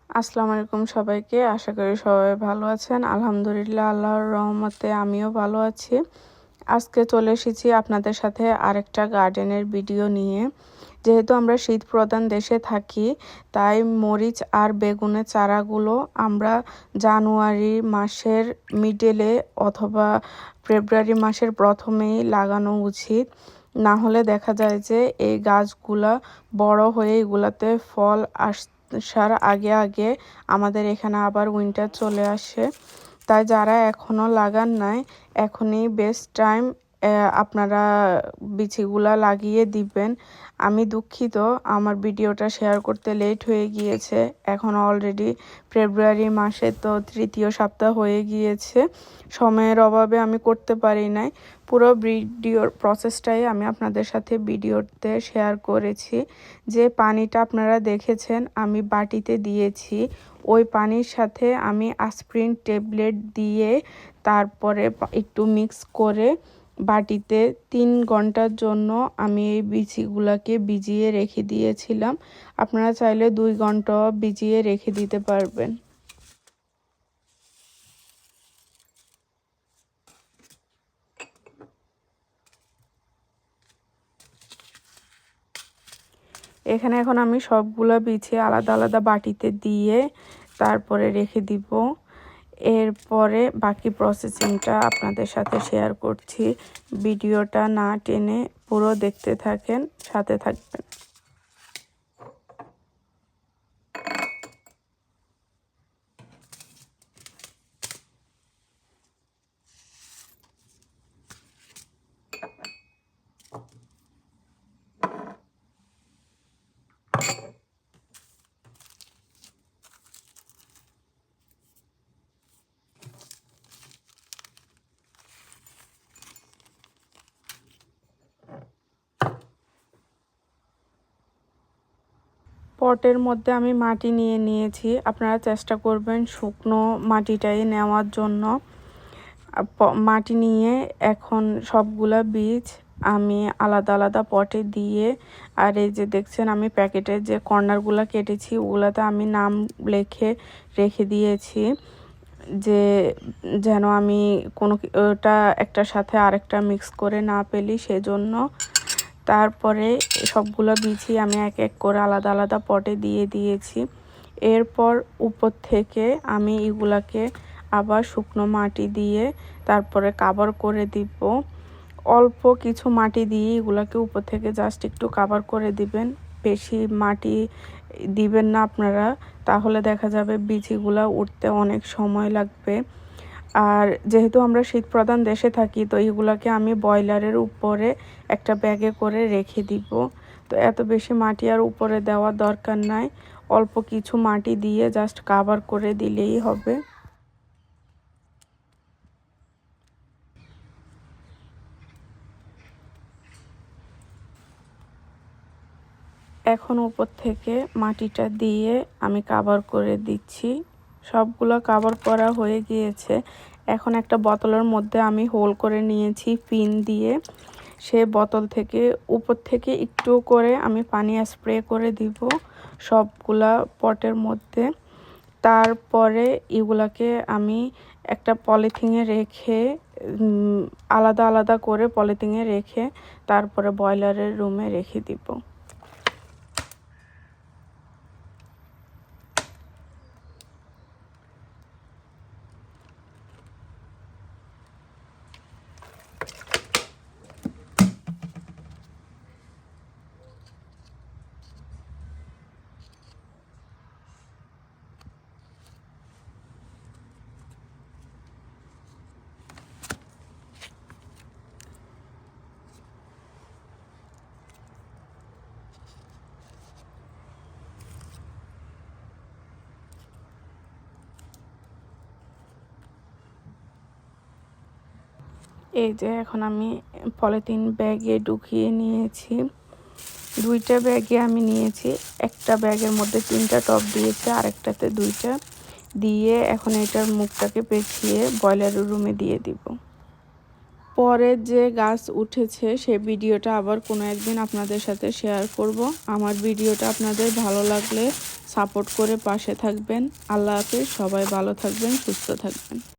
আসসালামু আলাইকুম সবাইকে। আশা করি সবাই ভালো আছেন। আলহামদুলিল্লাহ আল্লাহর রহমতে আমিও ভালো আছি। আজকে চলে এসেছি আপনাদের সাথে আরেকটা গার্ডেনের ভিডিও নিয়ে। যেহেতু আমরা শীত প্রধান দেশে থাকি, তাই মরিচ আর বেগুনের চারাগুলো আমরা জানুয়ারি মাসের মিডলে অথবা ফেব্রুয়ারি মাসের প্রথমেই লাগানো উচিত। না হলে দেখা যায় যে এই গাছগুলা বড় হয়ে এগুলাতে ফল আসার আগে আগে আমাদের এখানে আবার উইন্টার চলে আসে। তাই যারা এখনও লাগান নাই, এখনই বেস্ট টাইম, আপনারা বিচিগুলা লাগিয়ে দিবেন। আমি দুঃখিত আমার ভিডিওটা শেয়ার করতে লেট হয়ে গিয়েছে। এখন অলরেডি ফেব্রুয়ারি মাসে তো তৃতীয় সপ্তাহ হয়ে গিয়েছে। সময়ের অভাবে আমি করতে পারি নাই। পুরো ভিডিওর প্রসেসটাই আমি আপনাদের সাথে ভিডিওতে শেয়ার করেছি। যে পানিটা আপনারা দেখেছেন আমি বাটিতে দিয়েছি, ওই পানির সাথে আমি অ্যাসপিরিন ট্যাবলেট দিয়ে তারপরে একটু মিক্স করে বাটিতে 3 ঘন্টার জন্য আমি এই বিচিগুলোকে ভিজিয়ে রেখে দিয়েছিলাম। আপনারা চাইলে 2 ঘন্টাও ভিজিয়ে রেখে দিতে পারবেন। এখানে এখন আমি সবগুলা বিছি আলাদা আলাদা বাটিতে দিয়ে তারপরে রেখে দিব। এরপরে বাকি প্রসেসিংটা আপনাদের সাথে শেয়ার করছি। ভিডিওটা না টেনে পুরো দেখতে থাকেন, সাথে থাকবেন। পটের মধ্যে আমি মাটি নিয়ে নিয়েছি। আপনারা চেষ্টা করবেন শুকনো মাটিটাই নেওয়ার জন্য। মাটি নিয়ে এখন সবগুলা বীজ আমি আলাদা আলাদা পটে দিয়ে, আর এই যে দেখছেন আমি প্যাকেটের যে কর্নারগুলো কেটেছি ওগুলাতে আমি নাম লিখে রেখে দিয়েছি, যে যেন আমি কোনো ওটা একটার সাথে আরেকটা মিক্স করে না ফেলি সেজন্য। তারপরে সবগুলো বীজই আমি এক এক করে আলাদা আলাদা পটে দিয়ে দিয়েছি। এরপর উপর থেকে আমি এগুলাকে আবার শুকনো মাটি দিয়ে তারপরে কাভার করে দিব। অল্প কিছু মাটি দিয়ে এগুলাকে উপর থেকে জাস্ট একটু কাভার করে দিবেন। বেশি মাটি দিবেন না আপনারা, তাহলে দেখা যাবে বীজগুলা উঠতে অনেক সময় লাগবে। আর যেহেতু আমরা শীত প্রধান দেশে থাকি, তো এইগুলাকে আমি বয়লারের উপরে একটা ব্যাগে করে রেখে দিব। তো এত বেশি মাটি আর উপরে দেওয়ার দরকার নাই, অল্প কিছু মাটি দিয়ে জাস্ট কাভার করে দিলেই হবে। এখন উপর থেকে মাটিটা দিয়ে আমি কাভার করে দিচ্ছি। সবগুলো কাভার করা হয়ে গিয়েছে। এখন একটা বোতলের মধ্যে আমি হোল করে নিয়েছি পিন দিয়ে। সে বোতল থেকে উপর থেকে একটু করে আমি পানি স্প্রে করে দিব সবগুলা পটের মধ্যে। তারপরে এগুলাকে আমি একটা পলিথিনে রেখে আলাদা আলাদা করে পলিথিনে রেখে তারপরে বয়লারের রুমে রেখে দিব। এই যে এখন আমি পলিথিন ব্যাগে ঢুকিয়ে নিয়েছি। 2টা ব্যাগে আমি নিয়েছি। একটা ব্যাগের মধ্যে 3টা টব দিয়েছে, আরেকটাতে 2টা দিয়ে এখন এটার মুখটাকে পেঁচিয়ে বয়লারের রুমে দিয়ে দিব। পরে যে গাছ উঠেছে সেই ভিডিওটা আবার কোনো একদিন আপনাদের সাথে শেয়ার করব। আমার ভিডিওটা আপনাদের ভালো লাগলে সাপোর্ট করে পাশে থাকবেন। আল্লাহ হাফেজ, সবাই ভালো থাকবেন, সুস্থ থাকবেন।